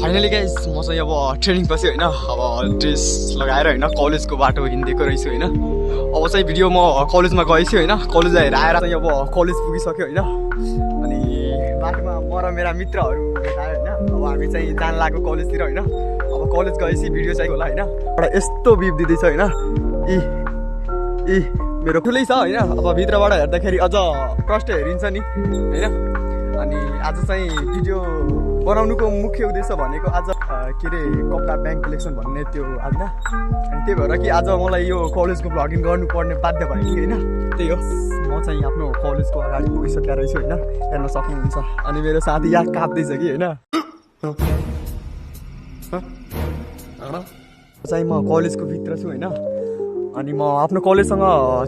Finally guys म चाहिँ अब ट्रेनिङ पछि होइन अब ड्रेस लगाएर होइन कलेजको बाटो हिँडेको रहेछु होइन। अब चाहिँ भिडियो म कलेजमा गएछु होइन, कलेज हेरेर आएर चाहिँ अब कलेज पुगिसक्यो होइन। अनि बाटोमा म र मेरा मित्रहरू भेटायो होइन। अब हामी चाहिँ जान लाग्यो कलेजतिर होइन। अब कलेज गएपछि भिडियो चाहिँ होला होइन। एउटा यस्तो बिप दिँदैछ होइन, मेरो ठुलै छ होइन। अब भित्रबाट हेर्दाखेरि अझ प्रष्ट हेरिन्छ नि होइन। अनि आज चाहिँ भिडियो बनाउनुको मुख्य उद्देश्य भनेको आज के अरे कपडा ब्याङ्क कलेक्सन भन्ने त्यो आज होइन। अनि त्यही भएर कि आज मलाई यो कलेजको भ्लगिङ गर्नुपर्ने बाध्य भयो कि होइन। त्यही हो, म चाहिँ आफ्नो कलेजको अगाडि पुगिसकेको रहेछु होइन, हेर्न सक्नुहुन्छ। अनि मेरो साथी यहाँ काप्दैछ कि होइन। चाहिँ म कलेजको भित्र छु होइन। अनि म आफ्नो कलेजसँग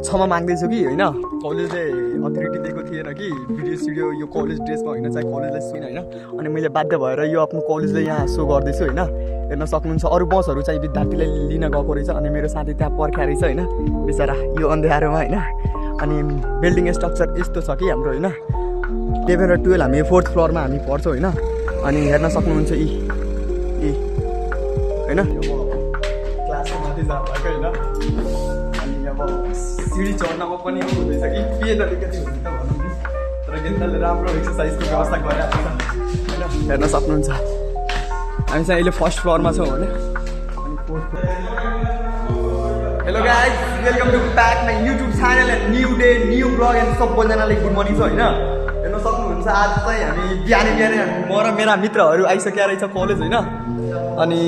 क्षमा माग्दैछु कि होइन, कलेजले अथोरिटी दिएको थिएन कि भिडियो यो कलेज ड्रेसमा होइन चाहिँ कलेजलाई सुइन होइन। अनि मैले बाध्य भएर यो आफ्नो कलेजले यहाँ सो गर्दैछु होइन, हेर्न सक्नुहुन्छ। अरू बसहरू चाहिँ विद्यार्थीलाई लिन गएको रहेछ। अनि मेरो साथी त्यहाँ पर्खा रहेछ होइन, बेचारा यो अन्ध्यारोमा होइन। अनि बिल्डिङ स्ट्रक्चर यस्तो छ कि हाम्रो होइन, 11 र 12 हामी 4th फ्लोरमा हामी पढ्छौँ होइन। अनि हेर्न सक्नुहुन्छ होइन, क्लासको माथि जानुभएको होइन। अनि अब सिडी चढ्नमा पनि हुँदैछ कि के अलिकति हुन्छ त भनौँ नि, तर गेन्दाले राम्रो एक्सर्साइजको व्यवस्था गरिरहेको छ होइन, हेर्न सक्नुहुन्छ। हामी चाहिँ अहिले 1st फ्लोरमा छौँ होइन। अनि 4th hello guys, welcome to back my YouTube channel and new day new blog and सबैजनाले गुड मर्निङ छ होइन, हेर्न सक्नुहुन्छ। आज चाहिँ हामी बिहानै म र मेरा मित्रहरू आइसकेका रहेछ कलेज होइन। अनि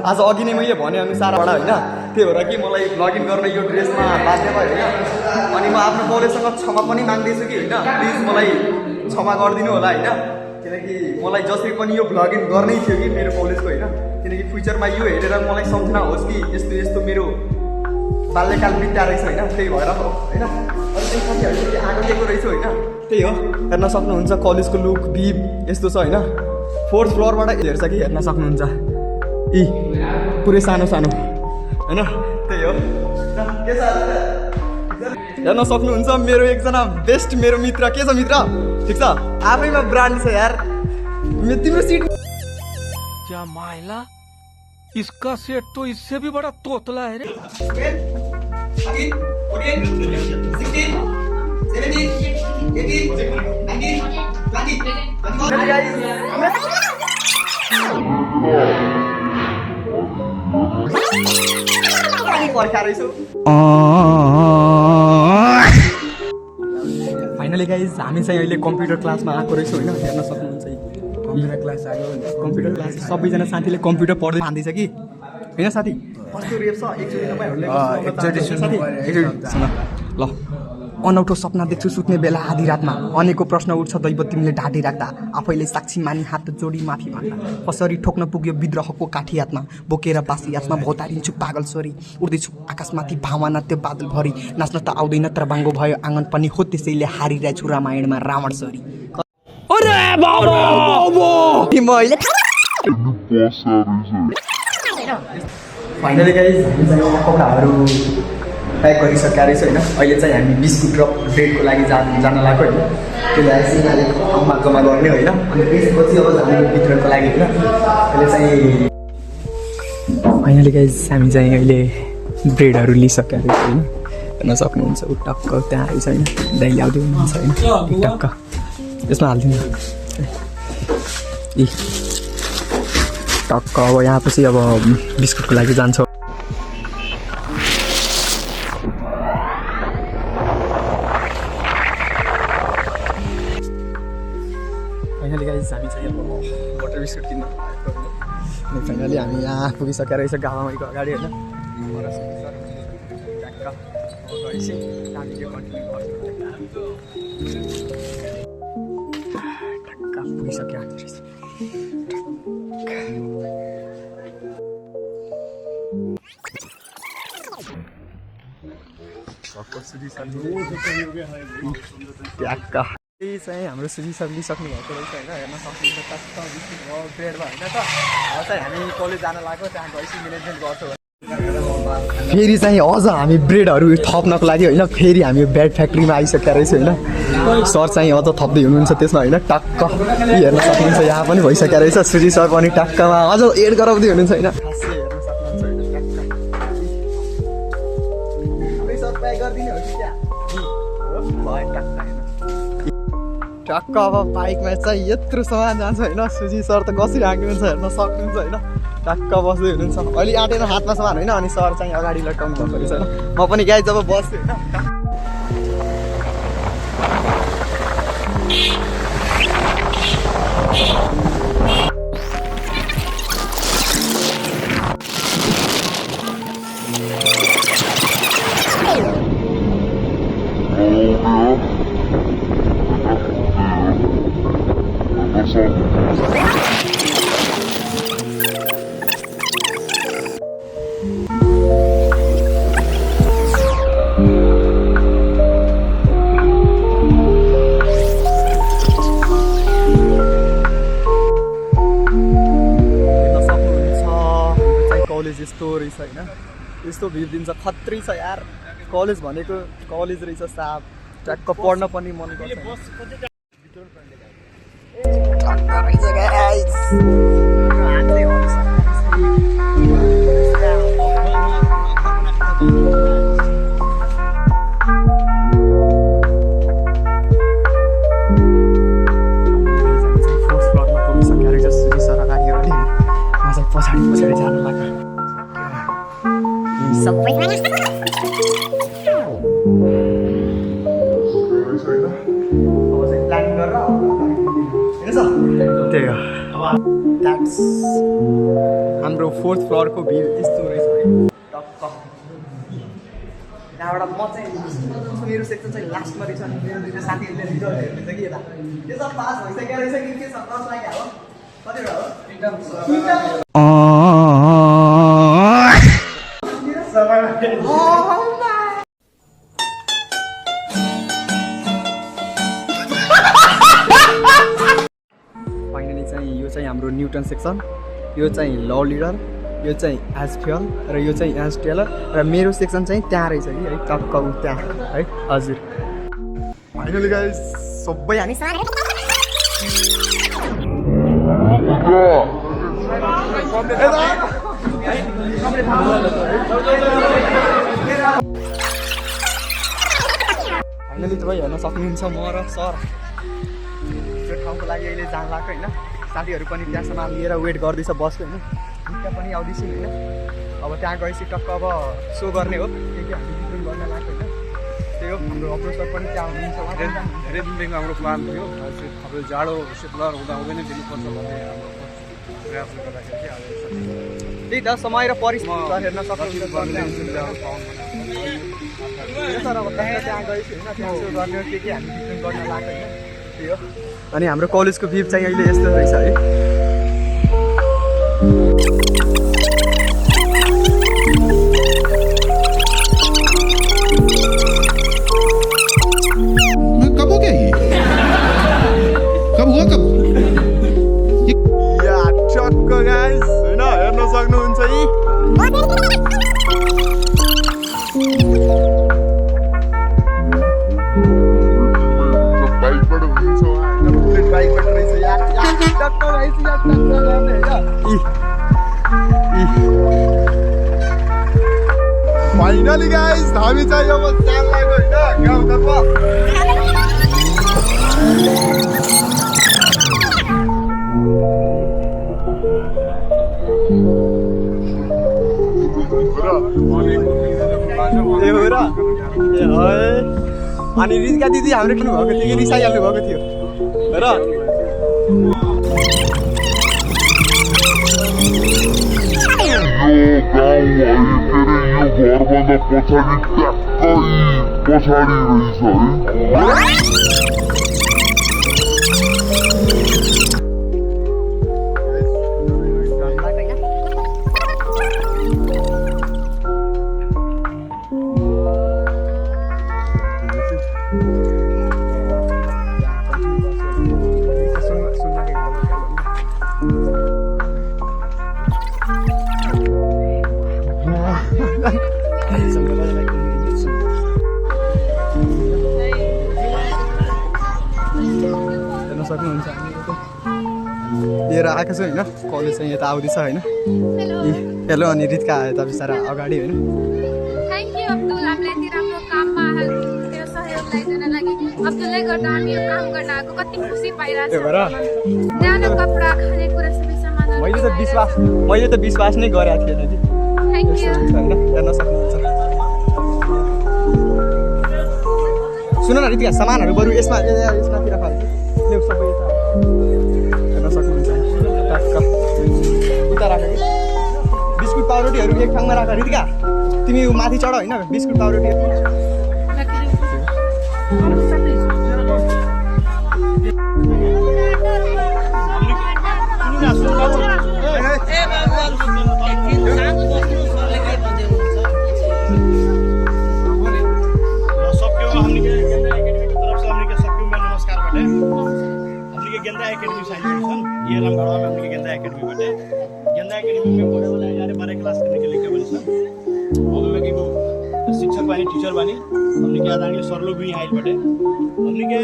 आज अघि नै मैले भनेअनुसारबाट होइन, त्यही भएर कि मलाई भ्लगिङ गर्न यो ड्रेसमा बाध्य भयो होइन। अनि म आफ्नो कलेजसँग क्षमा पनि माग्दैछु कि होइन, प्लिज मलाई क्षमा गरिदिनु होला होइन। किनकि मलाई जसरी पनि यो भ्लगिङ गर्नै थियो कि मेरो कलेजको होइन। किनकि फ्युचरमा यो हेरेर मलाई सम्झना होस् कि यस्तो यस्तो मेरो बाल्यकाल बित्या रहेछ होइन, त्यही भएर होइन। अनि त्यो साथीहरूले आगो दिएको रहेछ होइन, त्यही हो, हेर्न सक्नुहुन्छ। कलेजको लुक भिब यस्तो छ होइन। 4th फ्लोरबाट हेर्छ कि हेर्न सक्नुहुन्छ, पुरै सानो सानो होइन, त्यही हो। हेर्न सक्नुहुन्छ मेरो एकजना बेस्ट मेरो मित्र के छ मित्र, ठिक छ, आफैमा ब्रान्ड छ यार। तिम्रो सिट क्या माइला, इसका सेट तो इससे भी बड़ा तोतला है रे। फाइनली गाइज हामी चाहिँ अहिले कम्प्युटर क्लासमा आएको रहेछौँ होइन, हेर्न सक्नुहुन्छ। कम्प्युटर क्लास आयो, कम्प्युटर क्लास सबैजना साथीले कम्प्युटर पढ्दै खाँदैछ कि होइन साथी। कस्तो रेप छ एकचोटि तपाईँहरूले ल। अनौठो सपना देख्छु सुत्ने बेला आधी रातमा, अनेकको प्रश्न उठ्छ दैव तिमीले ढाडी राख्दा, आफैले साक्षी मानी हात जोडी माफी माग्दा, कसरी ठोक्न पुग्यो विद्रोहको काठी हातमा, बोकेर बासी हातमा भौतारिन्छु पागल छोरी, उड्दैछु आकाशमाथि भावना त्यो बादल भरि, नाच्न त आउँदैन तर बाङ्गो भयो आँगन पनि हो, त्यसैले हारिरहेछु रामायणमा रावण छोरी। फाइनली गाइज हामी चाहिँ कपडाहरू प्याक गरिसकेका रहेछ होइन। अहिले चाहिँ हामी बिस्कुट र ब्रेडको लागि जान लाग्यो होइन। त्यसलाई सिङ्गाले ठाउँमा जम्मा गर्ने होइन। अनि त्यसपछि अब हामी भित्रको लागि होइन। अहिले चाहिँ फाइनली गाइज हामी चाहिँ अहिले ब्रेडहरू लिइसकेका रहेछ होइन, हेर्न सक्नुहुन्छ। ऊ टक्क त्यहाँ रहेछ होइन, दाइ ल्याउँदै हुनुहुन्छ होइन, टक्क यसमा हालिदिनु टक्क। अब यहाँ पछि अब बिस्कुटको लागि जान्छ। फाइनली गाइज हामी चाहिँ अब बटर बिस्कुट किन्न आएको होइन। अनि फाइनली हामी यहाँ पुगिसकेको रहेछ गाउँमाईको अगाडि होइन। पुगिसक्यो रहेछ। त्यही चाहिँ हाम्रो सुजी सब लिइसक्नु भएको रहेछ होइन, हेर्न सक्नुहुन्छ। टक्क बिस्कुट भयो, ब्रेड भयो होइन। त अब चाहिँ हामी कलेज जान लाग्यो, त्यहाँ गएपछि म्यानेजमेन्ट गर्छौँ। फेरि चाहिँ अझ हामी ब्रेडहरू थप्नको लागि होइन फेरि हामी ब्रेड फ्याक्ट्रीमा आइसकेका रहेछौँ होइन सर चाहिँ अझ थप्दै हुनुहुन्छ त्यसमा होइन टक्क हेर्न सक्नुहुन्छ यहाँ पनि भइसकेको रहेछ सुजी सर पनि टक्कमा अझ एड गराउँदै हुनुहुन्छ होइन टक्क अब बाइकमा चाहिँ यत्रो सामान जान्छ होइन सुजी सर त कसरी हाँक्नुहुन्छ हेर्न सक्नुहुन्छ होइन टक्क बस्दै हुनुहुन्छ अलि आँटेन हातमा सामान होइन अनि सर चाहिँ अगाडि लट्काउनु भएको रहेछ होइन म पनि गाई जब बस्छु होइन कलेज यस्तो रहेछ होइन यस्तो भिड दिन्छ खत्री छ यार कलेज भनेको कलेज रहेछ साहब ट्याक्क पढ्न पनि मन गर्छ पछाडि जानु लाग्यो सबै अब चाहिँ प्लान गरेर त्यही हो द्याट्स हाम्रो 4th फ्लोरको भ्यू यस्तो रहेछ है टक्क यहाँबाट म चाहिँ मेरो सेक्सन चाहिँ लास्टमा रहेछ अनि मेरो दुईवटा साथीहरूले रिजल्ट हेर्दैछ कि यता यो सब पास भइसकेको रहेछ कि के छ दस लाग्यो हो कतिवटा हो फाइनली चाहिँ यो चाहिँ हाम्रो न्युटन सेक्सन यो चाहिँ ल लिडर यो चाहिँ एज फ्युल र यो चाहिँ एज टेलर र मेरो सेक्सन चाहिँ त्यहाँ रहेछ कि है टक्क त्यहाँ है हजुर फाइनली गाइस सबै हामी फाइनली तपाईँ हेर्न सक्नुहुन्छ म र सर त्यो ठाउँको लागि अहिले जान लाग्यो होइन साथीहरू पनि त्यहाँसम्म लिएर वेट गर्दैछ बसको होइन त्यहाँ पनि आउँदैछु होइन अब त्यहाँ गएपछि टक्क अब सो गर्ने हो के हामी विद्रोह गर्न लाग्यो होइन त्यही हो हाम्रो अप्रोचर पनि त्यहाँ हुनुहुन्छ धेरै दिनदेखि हाम्रो प्लान थियो अब जाडो शीतलहर हुँदा हुँदै नै दिनुपर्छ भन्ने हाम्रो प्रयासले गर्दाखेरि चाहिँ अब त्यही त समय र परिस्थिति हेर्न सक्नुहुन्छ सर अब त्यहाँ गएपछि होइन त्यहाँ सो गर्ने के हामी विद्रोह गर्न लाग्यो होइन त्यही हो अनि हाम्रो कलेजको भ्यू चाहिँ अहिले यस्तो रहेछ है कब हो गया ये कब हुआ कब या टक्क गाइस हैन हेर्न सक्नुहुन्छ यी बाइकबाट हुन्छ हैन बुलेट बाइकबाट रहेछ या टक्क गाइस या टक्क गर्ने हैन फाइनली गाइस हामी चाहिँ अब जान लाग्यो हैन गाउँतर्फ ए हो र ए है अनि रिजका दिदी हाम्रो किन भएको थियो कि रिसाइहाल्नु भएको थियो र घरभन्दा पछाडि ट्याक्कै पछाडि रहेछ है हेर्न सक्नुहुन्छ लिएर आएको छु होइन कलेज चाहिँ यता आउँदैछ होइन हेलो अनि रितका आयो त बिचरा अगाडि होइन थ्याङ्क यू अब्दुल हामीलाई यति राम्रो काममा तेरो सहयोगलाई दिनको लागि अब्दुलले गर्दा हामी यो काम गर्न आएको कति खुसी पाइरहेको त्यही भएर न्यानो कपडा खानेकुरा सबै सामान मैले त विश्वास नै गरेको थिएन कि थ्याङ्क यू होइन हेर्न सक्नुहुन्छ सुन न रितिका सामानहरू बरु यसमातिर फाल्छु ल्याउ सबै यता हेर्न सक्नुहुन्छ टक्क उता राख कि बिस्कुट पाउरोटीहरू एक ठाउँमा राख रितिका तिमी माथि चढ होइन बिस्कुट पाउरोटी गेंदा एकेडमी साइड में ये रामगढ़ में हमने गेंदा एकेडमी बटे गेंदा एकेडमी में पढ़े वाला यार 12 क्लास करने के लिए के बने सर और मैं की शिक्षक बानी टीचर बानी हमने के आदरणीय सर लोग भी आइल बटे हमने के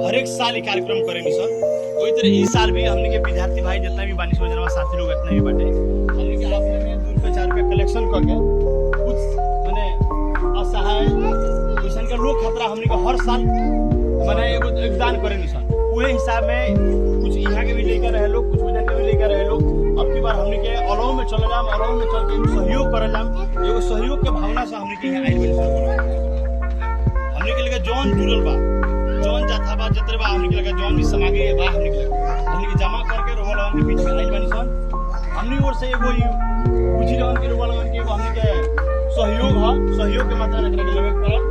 हर एक साल कार्यक्रम करेंगे सर कोई तरह इस साल भी हमने के विद्यार्थी भाई जितना भी बानी सो जना साथी लोग इतना भी बटे हमने के आपने में 2 रुपए 4 रुपए कलेक्शन करके कुछ माने असहाय किसान का लोग खतरा हमने के हर साल माने एगो योगदान करेंगे सर पूरे हिसाब में कुछ यहाँ के भी लेकर रहे लोग कुछ उधर के भी लेकर रहे लोग अब की बार हमने के अलौ में चल जाम अलौ में चल के सहयोग कर जाम एगो सहयोग के भावना से हमने के यहाँ आइल बनी हमने के लगे जौन जुड़ल बा जौन जाथा बा जतरे बा हमने के लगे जौन भी समागे बा हमने के जमा करके रोवा लगन के बीच में आइल बनी सन हमने ओर से एगो बुझी लगन के रोवा लगन के हमने के सहयोग के मात्रा रखने के लगे करल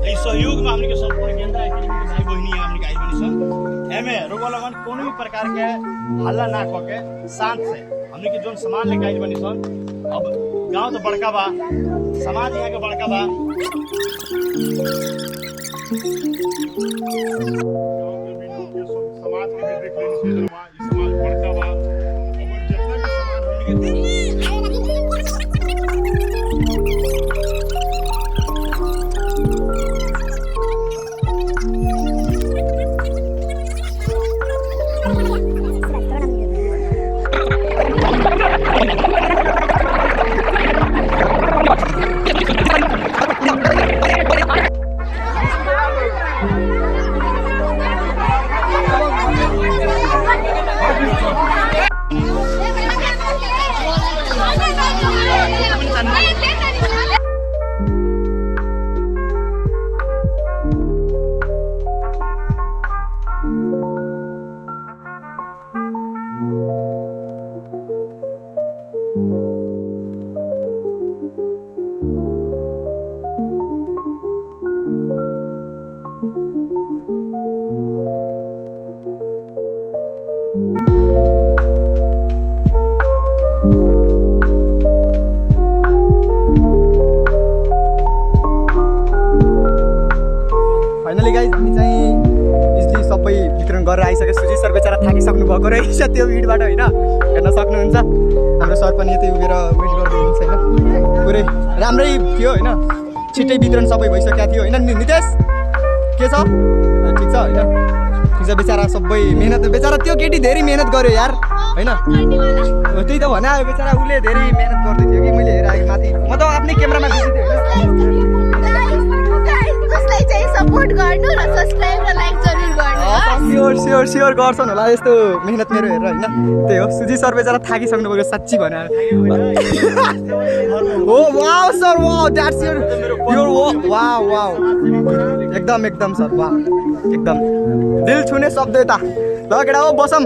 এই सहयोग में हमने के संपूर्ण केंद्र एकेडमी के भाई बहिनी हमने के आई बनी सन एमे रोवा लगन कोनो भी प्रकार के हल्ला ना क के शांत से हमने के जोन सामान लेके आई बनी सन अब गांव तो बड़का बा समाज यहाँ के बड़का बा समाज के देख लेनी समाज बड़का बा और जितना भी सामान हमने के फाइनली गाइज हामी चाहिँ इजली सबै वितरण गरेर आइसक्यो सुजी सर बेचारा थाकिसक्नु भएको रहेछ त्यो भिडबाट होइन हेर्न सक्नुहुन्छ हाम्रो सर पनि यतै उभिएर वेट गर्दै हुनुहुन्छ होइन पुरै राम्रै थियो होइन छिट्टै वितरण सबै भइसकेको थियो होइन नितेश के छ ठिक छ होइन ठिक छ बेचारा सबै मेहनत बेचारा त्यो केटी धेरै मेहनत गर्यो यार होइन त्यही त भने बेचारा उसले धेरै मेहनत गर्दै थियो कि मैले हेरेँ माथि म त आफ्नै क्यामेरामा देखेको थिएँ सपोर्ट गर्नु र सब्स्क्राइब र लाइक जरुर गर्नु स्योर गर्छन् होला यस्तो मेहनत मेरो हेरेर होइन त्यही हो सुजी सर बेचारा थाकिसक्नु भएको साँच्ची भने हो wow sir wow that's your wow एकदम सर वाउ एकदम दिल छुने शब्द यता ल केटा हो बसम